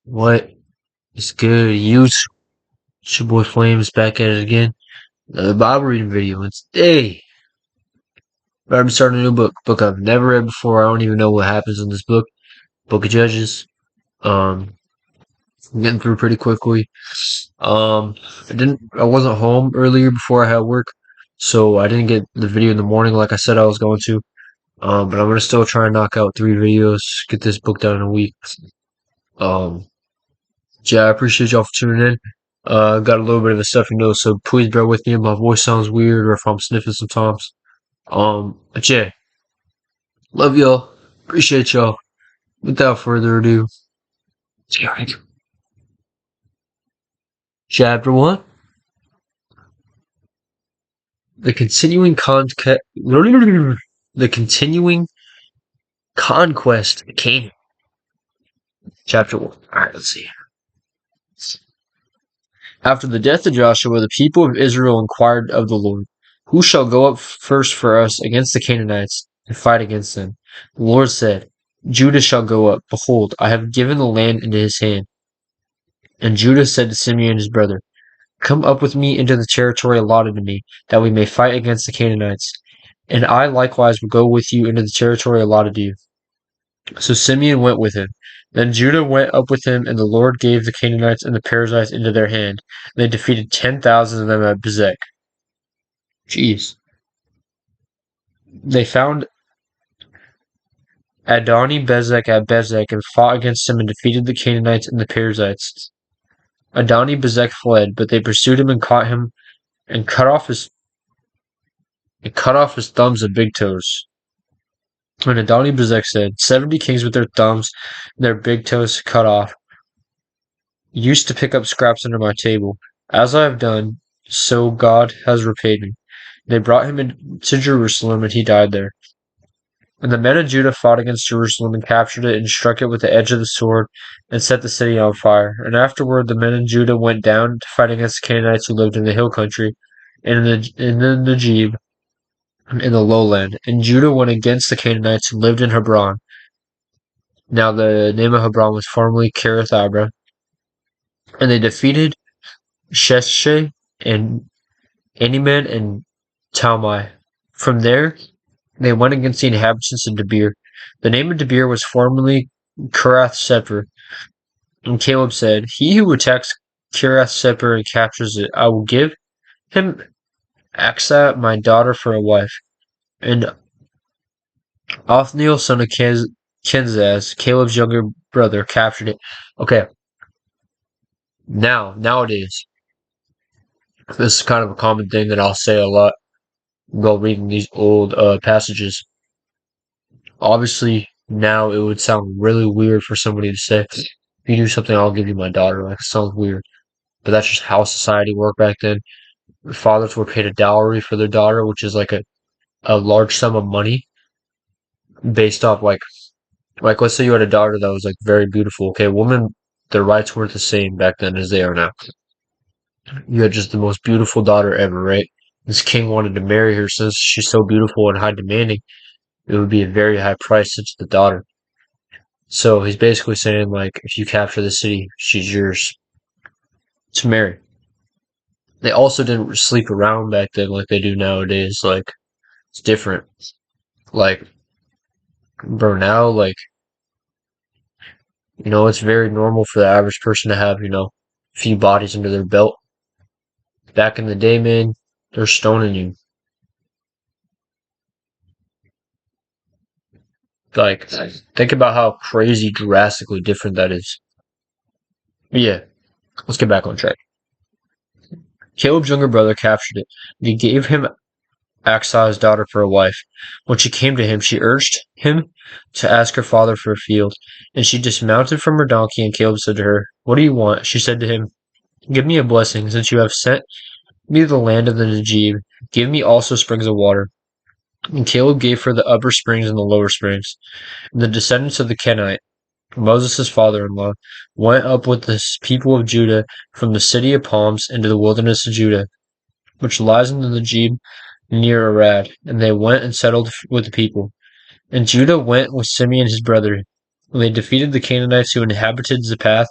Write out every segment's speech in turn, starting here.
What is good, youth? It's your boy Flames back at it again. Another Bible reading video. And today, I'm starting a new book I've never read before. I don't even know what happens in this book. Book of Judges. Um, I'm getting through pretty quickly. I wasn't home earlier before I had work, so I didn't get the video in the morning like I said I was going to. But I'm gonna still try and knock out 3 videos, get this book done in a week. Um, Yeah, I appreciate y'all for tuning in. Got a little bit of a stuffy nose, so please bear with me if my voice sounds weird or if I'm sniffing sometimes. But yeah, love y'all. Appreciate y'all. Without further ado, Chapter 1. The continuing the continuing conquest of Canaan. Chapter 1. Alright, let's see. After the death of Joshua, the people of Israel inquired of the Lord, who shall go up first for us against the Canaanites and fight against them? The Lord said, Judah shall go up. Behold, I have given the land into his hand. And Judah said to Simeon his brother, Come up with me into the territory allotted to me, that we may fight against the Canaanites. And I likewise will go with you into the territory allotted to you. So Simeon went with him. Then Judah went up with him, and the Lord gave the Canaanites and the Perizzites into their hand. They defeated 10,000 of them at Bezek. Jeez. They found Adoni Bezek at Bezek and fought against him and defeated the Canaanites and the Perizzites. Adoni Bezek fled, but they pursued him and caught him and cut off his thumbs and big toes. And Adoni Bezek said, 70 kings with their thumbs and their big toes cut off used to pick up scraps under my table. As I have done, so God has repaid me. They brought him into Jerusalem, and he died there. And the men of Judah fought against Jerusalem and captured it and struck it with the edge of the sword and set the city on fire. And afterward the men of Judah went down to fight against the Canaanites who lived in the hill country and in the Negeb in the lowland. And Judah went against the Canaanites who lived in Hebron. Now the name of Hebron was formerly Kiriath Arba. And they defeated Sheshai and Animan and Talmai. From there they went against the inhabitants of Debir. The name of Debir was formerly Kiriath Sepher. And Caleb said, He who attacks Kiriath Sepher and captures it, I will give him Aksa, my daughter, for a wife. And Othniel, son of Kenaz, Caleb's younger brother, captured it. Okay. Nowadays, this is kind of a common thing that I'll say a lot while reading these old passages. Obviously, now it would sound really weird for somebody to say, if you do something, I'll give you my daughter. Like, it sounds weird. But that's just how society worked back then. Fathers were paid a dowry for their daughter, which is like a large sum of money based off like let's say you had a daughter that was like very beautiful. Okay, women, their rights weren't the same back then as they are now. You had just the most beautiful daughter ever, right? This king wanted to marry her since she's so beautiful and high demanding. It would be a very high price to the daughter. So he's basically saying like, if you capture the city, she's yours to marry. They also didn't sleep around back then like they do nowadays. Like, it's different. Like, bro, now, like, it's very normal for the average person to have, a few bodies under their belt. Back in the day, man, they're stoning you. Like, think about how crazy, drastically different that is. But yeah, let's get back on track. Caleb's younger brother captured it, and he gave him Aksa, his daughter, for a wife. When she came to him, she urged him to ask her father for a field. And she dismounted from her donkey, and Caleb said to her, What do you want? She said to him, Give me a blessing, since you have sent me to the land of the Negeb. Give me also springs of water. And Caleb gave her the upper springs and the lower springs. And the descendants of the Kenite, Moses' father-in-law, went up with the people of Judah from the city of palms into the wilderness of Judah, which lies in the Negeb near Arad, and they went and settled with the people. And Judah went with Simeon his brother, and they defeated the Canaanites who inhabited Zaphath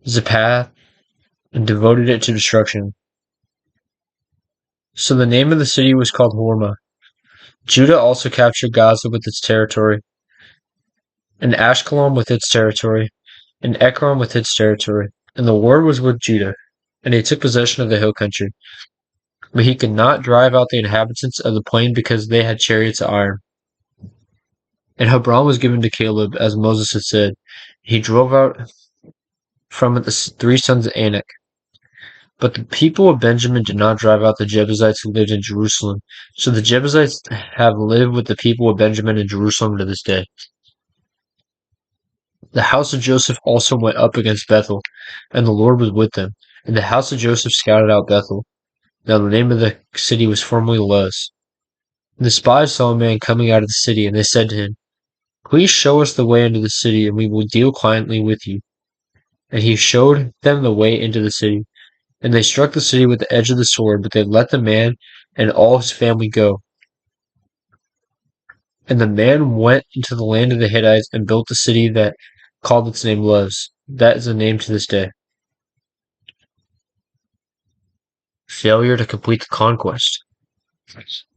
Zapath, and devoted it to destruction. So the name of the city was called Hormah. Judah also captured Gaza with its territory, and Ashkelon with its territory, and Ekron with its territory. And the war was with Judah, and he took possession of the hill country. But he could not drive out the inhabitants of the plain because they had chariots of iron. And Hebron was given to Caleb, as Moses had said. He drove out from it the 3 sons of Anak. But the people of Benjamin did not drive out the Jebusites who lived in Jerusalem. So the Jebusites have lived with the people of Benjamin in Jerusalem to this day. The house of Joseph also went up against Bethel, and the Lord was with them. And the house of Joseph scouted out Bethel. Now the name of the city was formerly Luz. The spies saw a man coming out of the city, and they said to him, Please show us the way into the city, and we will deal quietly with you. And he showed them the way into the city. And they struck the city with the edge of the sword, but they let the man and all his family go. And the man went into the land of the Hittites and built a city that called its name Luz. That is the name to this day. Failure to complete the conquest.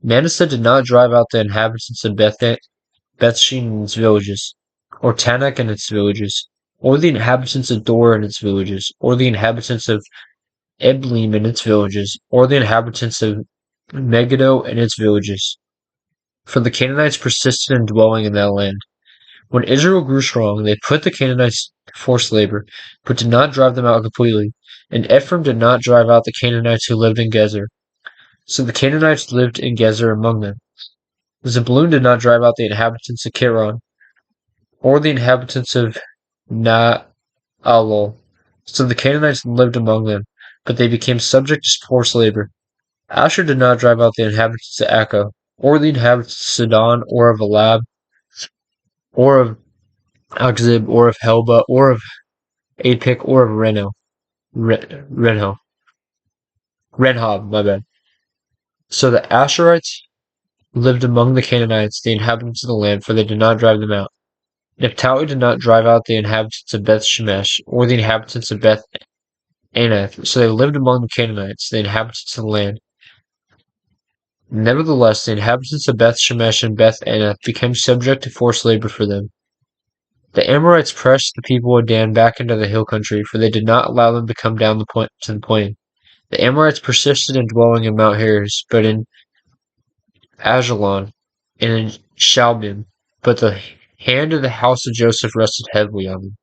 Manasseh did not drive out the inhabitants of Bethshean and its villages, or Tanakh and its villages, or the inhabitants of Dor and its villages, or the inhabitants of Eblim and its villages, or the inhabitants of Megiddo and its villages. For the Canaanites persisted in dwelling in that land. When Israel grew strong, they put the Canaanites to forced labor, but did not drive them out completely. And Ephraim did not drive out the Canaanites who lived in Gezer. So the Canaanites lived in Gezer among them. Zebulun did not drive out the inhabitants of Kiron, or the inhabitants of Naalol. So the Canaanites lived among them, but they became subject to forced labor. Asher did not drive out the inhabitants of Akko, or the inhabitants of Sidon, or of Elab, or of Akzib, or of Helba, or of Apik, or of Renhob, my bad. So the Asherites lived among the Canaanites, the inhabitants of the land, for they did not drive them out. Naphtali did not drive out the inhabitants of Beth Shemesh, or the inhabitants of Beth Anath, so they lived among the Canaanites, the inhabitants of the land. Nevertheless, the inhabitants of Beth Shemesh and Beth Anath became subject to forced labor for them. The Amorites pressed the people of Dan back into the hill country, for they did not allow them to come down to the plain. The Amorites persisted in dwelling in Mount Heres, but in Ajalon, and in Shalbim, but the hand of the house of Joseph rested heavily on them,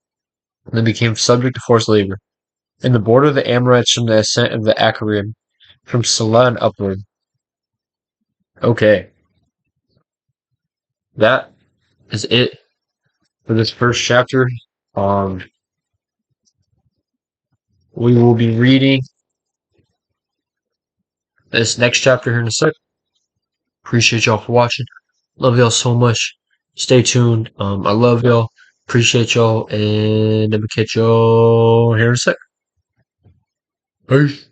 and they became subject to forced labor. And the border of the Amorites from the ascent of the Acharim, from Salah and upward. Okay. That is it for this first chapter. We will be reading this next chapter here in a sec. Appreciate y'all for watching. Love y'all so much. Stay tuned. I love y'all. Appreciate y'all. And I'm gonna catch y'all here in a sec. Peace.